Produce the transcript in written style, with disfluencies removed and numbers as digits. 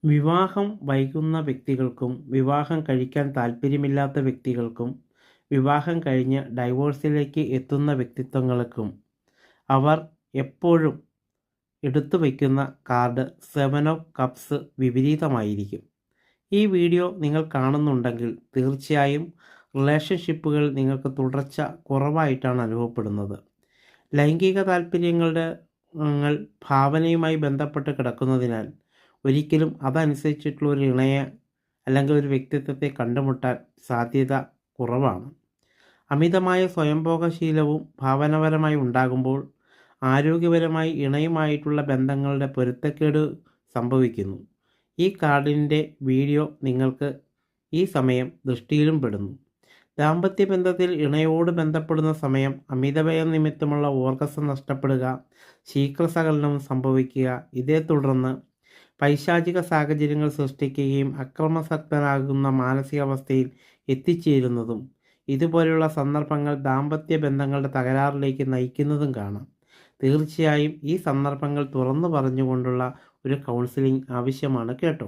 വിവാഹം വൈകുന്ന വ്യക്തികൾക്കും വിവാഹം കഴിക്കാൻ താൽപ്പര്യമില്ലാത്ത വ്യക്തികൾക്കും വിവാഹം കഴിഞ്ഞ് ഡൈവോഴ്സിലേക്ക് എത്തുന്ന വ്യക്തിത്വങ്ങൾക്കും അവർ എപ്പോഴും എടുത്തു വയ്ക്കുന്ന കാർഡ് 7 ഓഫ് കപ്സ് വിപരീതമായിരിക്കും. ഈ വീഡിയോ നിങ്ങൾ കാണുന്നുണ്ടെങ്കിൽ തീർച്ചയായും റിലേഷൻഷിപ്പുകൾ നിങ്ങൾക്ക് തുടർച്ച കുറവായിട്ടാണ് അനുഭവപ്പെടുന്നത്. ലൈംഗിക താൽപ്പര്യങ്ങളുടെ ഭാവനയുമായി ബന്ധപ്പെട്ട് കിടക്കുന്നതിനാൽ ഒരിക്കലും അതനുസരിച്ചിട്ടുള്ള ഒരു ഇണയെ അല്ലെങ്കിൽ ഒരു വ്യക്തിത്വത്തെ കണ്ടുമുട്ടാൻ സാധ്യത കുറവാണ്. അമിതമായ സ്വയംഭോഗശീലവും ഭാവനപരമായി ഉണ്ടാകുമ്പോൾ ആരോഗ്യപരമായി ഇണയുമായിട്ടുള്ള ബന്ധങ്ങളുടെ പൊരുത്തക്കേട് സംഭവിക്കുന്നു. ഈ കാർഡിൻ്റെ വീഡിയോ നിങ്ങൾക്ക് ഈ സമയം ദൃഷ്ടിയിലും പെടുന്നു. ദാമ്പത്യ ബന്ധത്തിൽ ഇണയോട് ബന്ധപ്പെടുന്ന സമയം അമിതവ്യയം നിമിത്തമുള്ള ഓർഗസം നഷ്ടപ്പെടുക, ശീഘ്രസകലനം സംഭവിക്കുക, ഇതേ തുടർന്ന് പൈശാചിക സാഹചര്യങ്ങൾ സൃഷ്ടിക്കുകയും അക്രമാസക്തനാകുന്ന മാനസികാവസ്ഥയിൽ എത്തിച്ചേരുന്നതും ഇതുപോലെയുള്ള സന്ദർഭങ്ങൾ ദാമ്പത്യ ബന്ധങ്ങളുടെ തകരാറിലേക്ക് നയിക്കുന്നതും കാണാം. തീർച്ചയായും ഈ സന്ദർഭങ്ങൾ തുറന്നു പറഞ്ഞുകൊണ്ടുള്ള ഒരു കൗൺസിലിംഗ് ആവശ്യമാണ് കേട്ടോ.